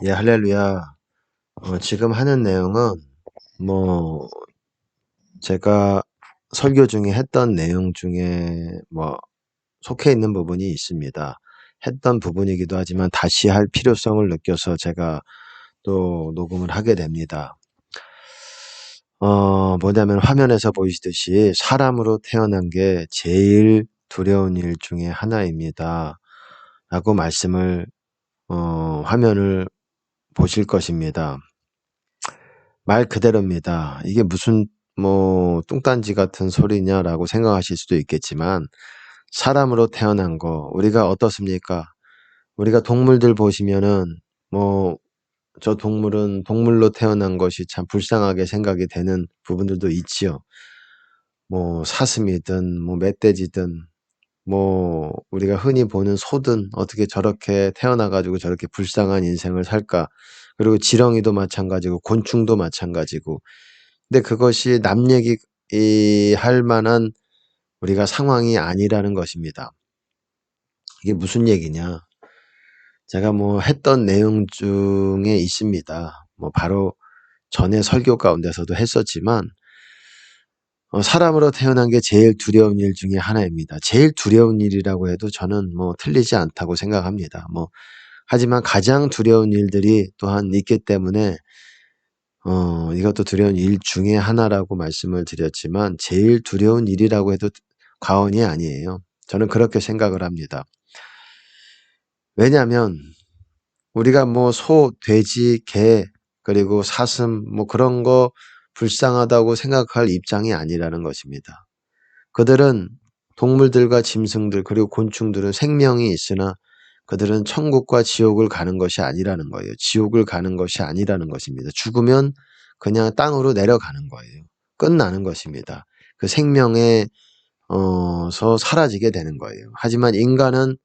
예, 할렐루야. 지금 하는 내용은 제가 설교 중에 했던 내용 중에 속해 있는 부분이 있습니다. 했던 부분이기도 하지만 다시 할 필요성을 느껴서 제가 또 녹음을 하게 됩니다. 뭐냐면 화면에서 보이시듯이 사람으로 태어난 게 제일 두려운 일 중에 하나입니다. 라고 말씀을, 화면을 보실 것입니다. 말 그대로입니다. 이게 무슨 뚱딴지 같은 소리냐라고 생각하실 수도 있겠지만 사람으로 태어난 거 우리가 어떻습니까? 우리가 동물들 보시면은 저 동물은 동물로 태어난 것이 참 불쌍하게 생각이 되는 부분들도 있지요. 사슴이든 멧돼지든 우리가 흔히 보는 소든 어떻게 저렇게 태어나가지고 저렇게 불쌍한 인생을 살까? 그리고 지렁이도 마찬가지고 곤충도 마찬가지고. 근데 그것이 남 얘기할 만한 우리가 상황이 아니라는 것입니다. 이게 무슨 얘기냐? 제가 했던 내용 중에 있습니다. 바로 전에 설교 가운데서도 했었지만, 사람으로 태어난 게 제일 두려운 일 중에 하나입니다. 제일 두려운 일이라고 해도 저는 틀리지 않다고 생각합니다. 하지만 가장 두려운 일들이 또한 있기 때문에 이것도 두려운 일 중에 하나라고 말씀을 드렸지만 제일 두려운 일이라고 해도 과언이 아니에요. 저는 그렇게 생각을 합니다. 왜냐하면 우리가 소, 돼지, 개, 그리고 사슴 그런 거 불쌍하다고 생각할 입장이 아니라는 것입니다. 그들은 동물들과 짐승들 그리고 곤충들은 생명이 있으나 그들은 천국과 지옥을 가는 것이 아니라는 거예요. 지옥을 가는 것이 아니라는 것입니다. 죽으면 그냥 땅으로 내려가는 거예요. 끝나는 것입니다. 그 생명에서 사라지게 되는 거예요. 하지만 인간은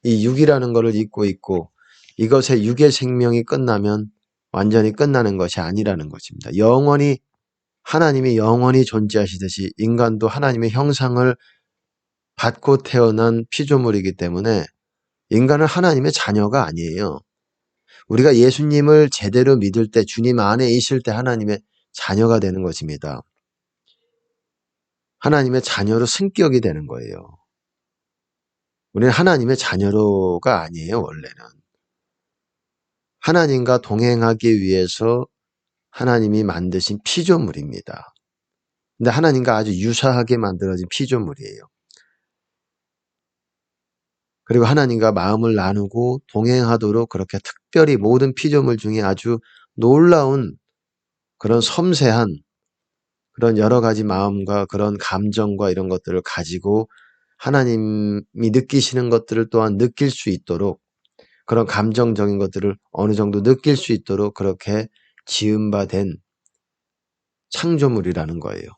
이 육이라는 것을 잊고 있고 이것의 육의 생명이 끝나면 완전히 끝나는 것이 아니라는 것입니다. 하나님이 영원히 존재하시듯이 인간도 하나님의 형상을 받고 태어난 피조물이기 때문에 인간은 하나님의 자녀가 아니에요. 우리가 예수님을 제대로 믿을 때 주님 안에 있을 때 하나님의 자녀가 되는 것입니다. 하나님의 자녀로 승격이 되는 거예요. 우리는 하나님의 자녀로가 아니에요, 원래는. 하나님과 동행하기 위해서 하나님이 만드신 피조물입니다. 근데 하나님과 아주 유사하게 만들어진 피조물이에요. 그리고 하나님과 마음을 나누고 동행하도록 그렇게 특별히 모든 피조물 중에 아주 놀라운 그런 섬세한 그런 여러 가지 마음과 그런 감정과 이런 것들을 가지고 하나님이 느끼시는 것들을 또한 느낄 수 있도록 그런 감정적인 것들을 어느 정도 느낄 수 있도록 그렇게 지은 바 된 창조물이라는 거예요.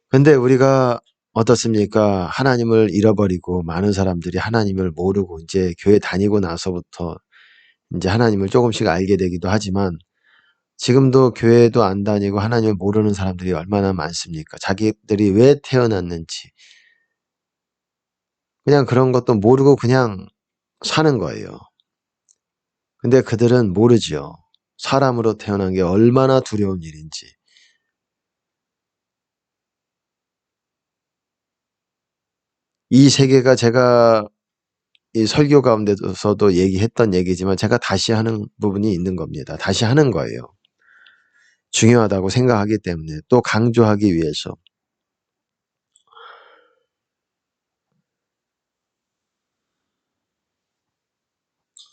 근데 우리가 어떻습니까? 하나님을 잃어버리고 많은 사람들이 하나님을 모르고 이제 교회 다니고 나서부터 이제 하나님을 조금씩 알게 되기도 하지만 지금도 교회도 안 다니고 하나님을 모르는 사람들이 얼마나 많습니까? 자기들이 왜 태어났는지 그냥 그런 것도 모르고 그냥 사는 거예요. 근데 그들은 모르지요. 사람으로 태어난 게 얼마나 두려운 일인지. 이 세계가 제가 이 설교 가운데서도 얘기했던 얘기지만 제가 다시 하는 부분이 있는 겁니다. 다시 하는 거예요. 중요하다고 생각하기 때문에 또 강조하기 위해서.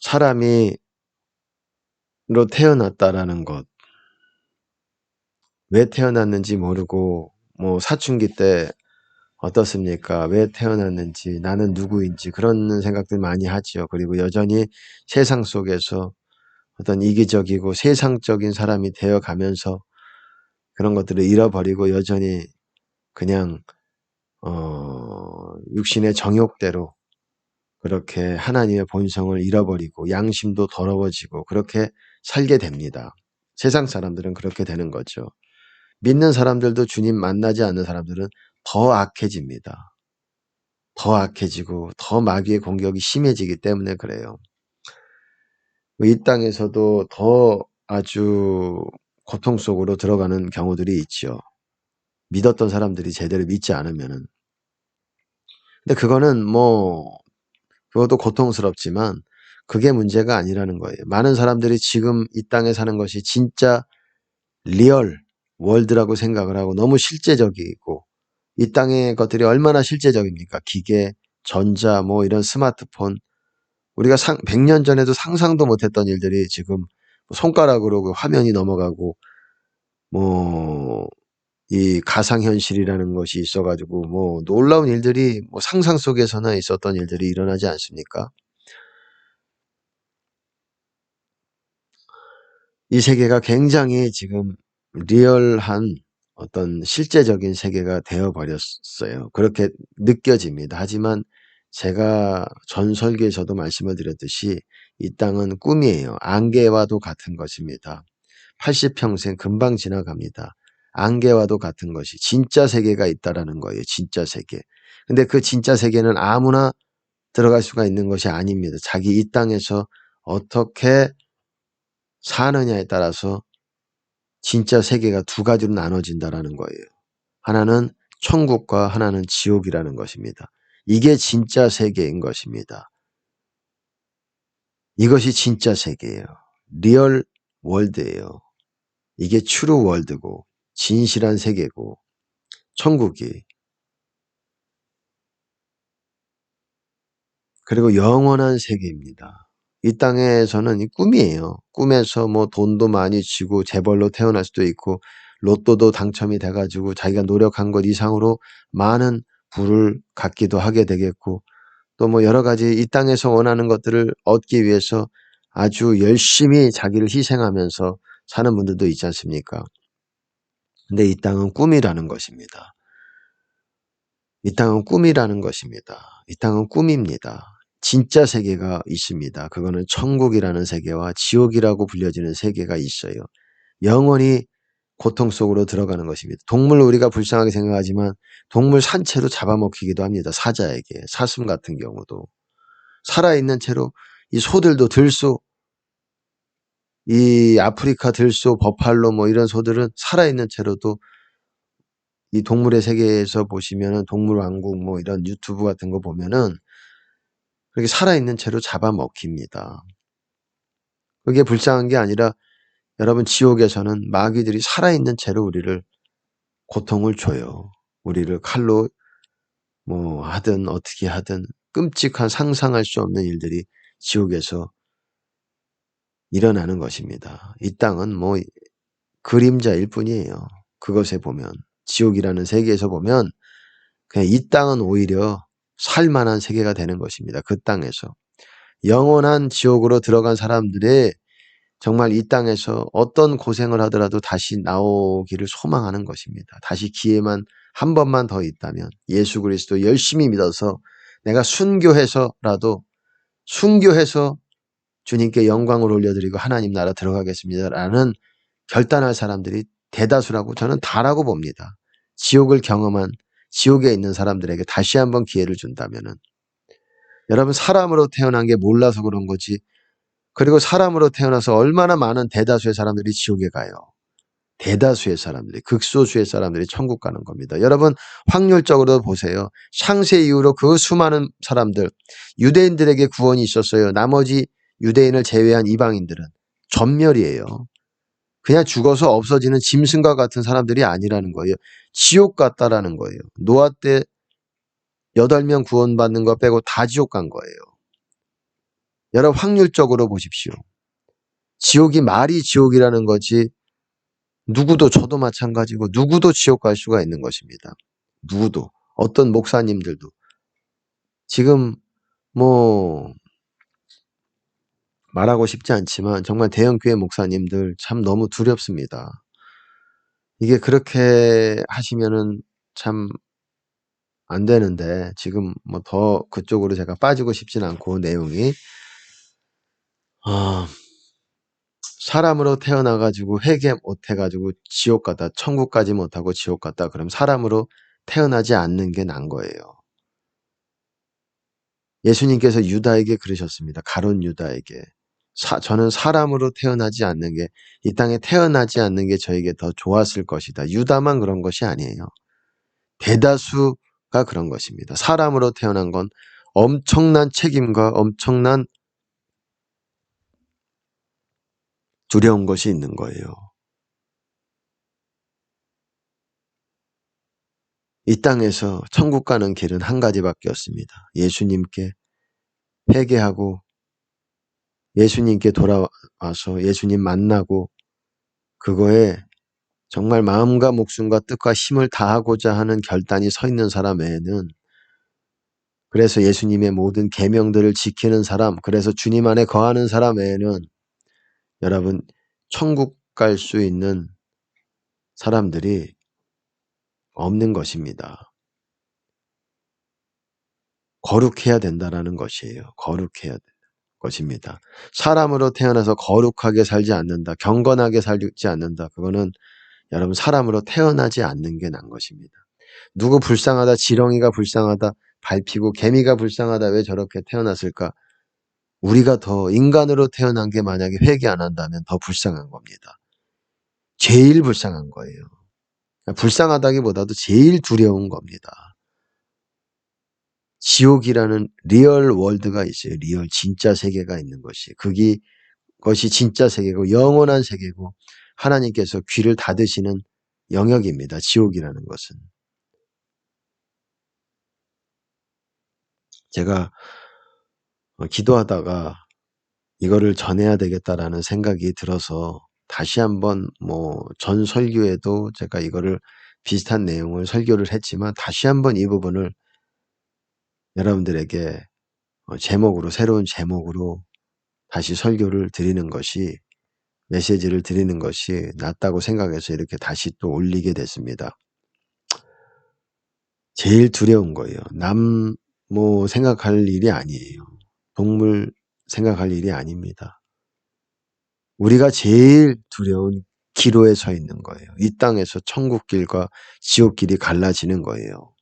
사람이로 태어났다라는 것. 왜 태어났는지 모르고 사춘기 때 어떻습니까? 왜 태어났는지 나는 누구인지 그런 생각들 많이 하지요. 그리고 여전히 세상 속에서 어떤 이기적이고 세상적인 사람이 되어가면서 그런 것들을 잃어버리고 여전히 그냥 육신의 정욕대로 그렇게 하나님의 본성을 잃어버리고 양심도 더러워지고 그렇게 살게 됩니다. 세상 사람들은 그렇게 되는 거죠. 믿는 사람들도 주님 만나지 않는 사람들은 더 악해집니다. 더 악해지고 더 마귀의 공격이 심해지기 때문에 그래요. 이 땅에서도 더 아주 고통 속으로 들어가는 경우들이 있죠. 믿었던 사람들이 제대로 믿지 않으면은. 근데 그거는 그것도 고통스럽지만 그게 문제가 아니라는 거예요. 많은 사람들이 지금 이 땅에 사는 것이 진짜 리얼 월드라고 생각을 하고 너무 실제적이고, 이 땅의 것들이 얼마나 실제적입니까? 기계, 전자, 이런 스마트폰. 우리가 100년 전에도 상상도 못했던 일들이 지금 손가락으로 그 화면이 넘어가고, 이 가상현실이라는 것이 있어가지고, 놀라운 일들이 상상 속에서나 있었던 일들이 일어나지 않습니까? 이 세계가 굉장히 지금 리얼한 어떤 실제적인 세계가 되어버렸어요. 그렇게 느껴집니다. 하지만 제가 전 설교에서도 말씀을 드렸듯이 이 땅은 꿈이에요. 안개와도 같은 것입니다. 80평생 금방 지나갑니다. 안개와도 같은 것이 진짜 세계가 있다라는 거예요. 진짜 세계. 근데 그 진짜 세계는 아무나 들어갈 수가 있는 것이 아닙니다. 자기 이 땅에서 어떻게 사느냐에 따라서 진짜 세계가 두 가지로 나눠진다라는 거예요. 하나는 천국과 하나는 지옥이라는 것입니다. 이게 진짜 세계인 것입니다. 이것이 진짜 세계예요. 리얼 월드예요. 이게 트루 월드고 진실한 세계고 천국이, 그리고 영원한 세계입니다. 이 땅에서는 이 꿈이에요. 꿈에서 돈도 많이 쥐고 재벌로 태어날 수도 있고 로또도 당첨이 돼가지고 자기가 노력한 것 이상으로 많은 부를 갖기도 하게 되겠고, 또 여러 가지 이 땅에서 원하는 것들을 얻기 위해서 아주 열심히 자기를 희생하면서 사는 분들도 있지 않습니까? 근데 이 땅은 꿈이라는 것입니다. 이 땅은 꿈이라는 것입니다. 이 땅은 꿈입니다. 진짜 세계가 있습니다. 그거는 천국이라는 세계와 지옥이라고 불려지는 세계가 있어요. 영원히 고통 속으로 들어가는 것입니다. 동물 우리가 불쌍하게 생각하지만 동물 산채로 잡아먹히기도 합니다. 사자에게. 사슴 같은 경우도. 살아있는 채로 이 소들도 들소, 이 아프리카 들소, 버팔로 이런 소들은 살아있는 채로도 이 동물의 세계에서 보시면은 동물왕국 이런 유튜브 같은 거 보면은 그렇게 살아있는 채로 잡아먹힙니다. 그게 불쌍한 게 아니라 여러분, 지옥에서는 마귀들이 살아있는 채로 우리를 고통을 줘요. 우리를 칼로 하든 어떻게 하든 끔찍한 상상할 수 없는 일들이 지옥에서 일어나는 것입니다. 이 땅은 그림자일 뿐이에요. 그것에 보면, 지옥이라는 세계에서 보면 그냥 이 땅은 오히려 살만한 세계가 되는 것입니다. 그 땅에서. 영원한 지옥으로 들어간 사람들의 정말 이 땅에서 어떤 고생을 하더라도 다시 나오기를 소망하는 것입니다. 다시 기회만 한 번만 더 있다면 예수 그리스도 열심히 믿어서 내가 순교해서 주님께 영광을 올려드리고 하나님 나라 들어가겠습니다라는 결단할 사람들이 대다수라고 저는 다라고 봅니다. 지옥을 경험한, 지옥에 있는 사람들에게 다시 한번 기회를 준다면은, 여러분, 사람으로 태어난 게 몰라서 그런 거지. 그리고 사람으로 태어나서 얼마나 많은 대다수의 사람들이 지옥에 가요. 대다수의 사람들이, 극소수의 사람들이 천국 가는 겁니다. 여러분, 확률적으로 보세요. 창세 이후로 그 수많은 사람들, 유대인들에게 구원이 있었어요. 나머지 유대인을 제외한 이방인들은 전멸이에요. 그냥 죽어서 없어지는 짐승과 같은 사람들이 아니라는 거예요. 지옥 갔다라는 거예요. 노아 때 8명 구원받는 거 빼고 다 지옥 간 거예요. 여러분, 확률적으로 보십시오. 지옥이 말이 지옥이라는 거지, 누구도, 저도 마찬가지고 누구도 지옥 갈 수가 있는 것입니다. 누구도. 어떤 목사님들도. 지금 말하고 싶지 않지만 정말 대형교회 목사님들 참 너무 두렵습니다. 이게 그렇게 하시면은 참 안 되는데, 지금 더 그쪽으로 제가 빠지고 싶진 않고, 내용이 사람으로 태어나가지고 회개 못해가지고 지옥 갔다 천국 가지 못하고 지옥 갔다 그럼 사람으로 태어나지 않는 게 난 거예요. 예수님께서 유다에게 그러셨습니다. 가룟 유다에게. 저는 사람으로 태어나지 않는 게, 이 땅에 태어나지 않는 게 저에게 더 좋았을 것이다. 유다만 그런 것이 아니에요. 대다수가 그런 것입니다. 사람으로 태어난 건 엄청난 책임과 엄청난 두려운 것이 있는 거예요. 이 땅에서 천국 가는 길은 한 가지밖에 없습니다. 예수님께 회개하고 예수님께 돌아와서 예수님 만나고 그거에 정말 마음과 목숨과 뜻과 힘을 다하고자 하는 결단이 서 있는 사람 외에는, 그래서 예수님의 모든 계명들을 지키는 사람, 그래서 주님 안에 거하는 사람 외에는 여러분 천국 갈 수 있는 사람들이 없는 것입니다. 거룩해야 된다라는 것이에요. 거룩해야 된다. 것입니다. 사람으로 태어나서 거룩하게 살지 않는다, 경건하게 살지 않는다, 그거는 여러분 사람으로 태어나지 않는 게 난 것입니다. 누구 불쌍하다, 지렁이가 불쌍하다, 밟히고 개미가 불쌍하다, 왜 저렇게 태어났을까? 우리가 더 인간으로 태어난 게 만약에 회개 안 한다면 더 불쌍한 겁니다. 제일 불쌍한 거예요. 불쌍하다기보다도 제일 두려운 겁니다. 지옥이라는 리얼 월드가 있어요. 리얼 진짜 세계가 있는 것이. 그것이 진짜 세계고 영원한 세계고 하나님께서 귀를 닫으시는 영역입니다. 지옥이라는 것은. 제가 기도하다가 이거를 전해야 되겠다라는 생각이 들어서 다시 한번 전 설교에도 제가 이거를 비슷한 내용을 설교를 했지만 다시 한번 이 부분을 여러분들에게 새로운 제목으로 다시 설교를 드리는 것이, 메시지를 드리는 것이 낫다고 생각해서 이렇게 다시 또 올리게 됐습니다. 제일 두려운 거예요. 남 생각할 일이 아니에요. 동물 생각할 일이 아닙니다. 우리가 제일 두려운 기로에 서 있는 거예요. 이 땅에서 천국길과 지옥길이 갈라지는 거예요.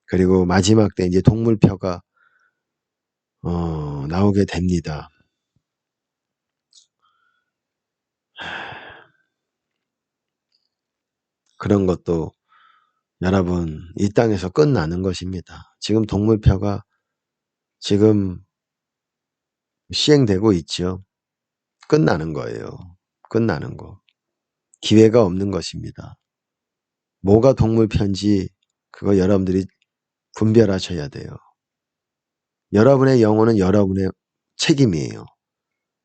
그리고 마지막 때 이제 동물표가 나오게 됩니다. 그런 것도 여러분 이 땅에서 끝나는 것입니다. 지금 동물표가 지금 시행되고 있죠. 끝나는 거예요. 끝나는 거. 기회가 없는 것입니다. 뭐가 동물표인지 그거 여러분들이 분별하셔야 돼요. 여러분의 영혼은 여러분의 책임이에요.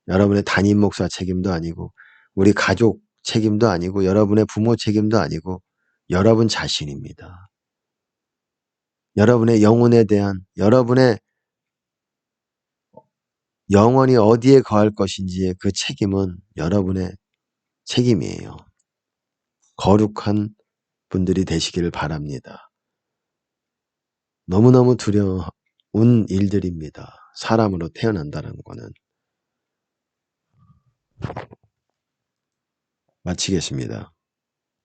여러분의 담임 목사 책임도 아니고 우리 가족 책임도 아니고 여러분의 부모 책임도 아니고 여러분 자신입니다. 여러분의 영혼에 대한, 여러분의 영혼이 어디에 거할 것인지의 그 책임은 여러분의 책임이에요. 거룩한 분들이 되시기를 바랍니다. 너무너무 두려운 일들입니다. 사람으로 태어난다는 거는. 마치겠습니다.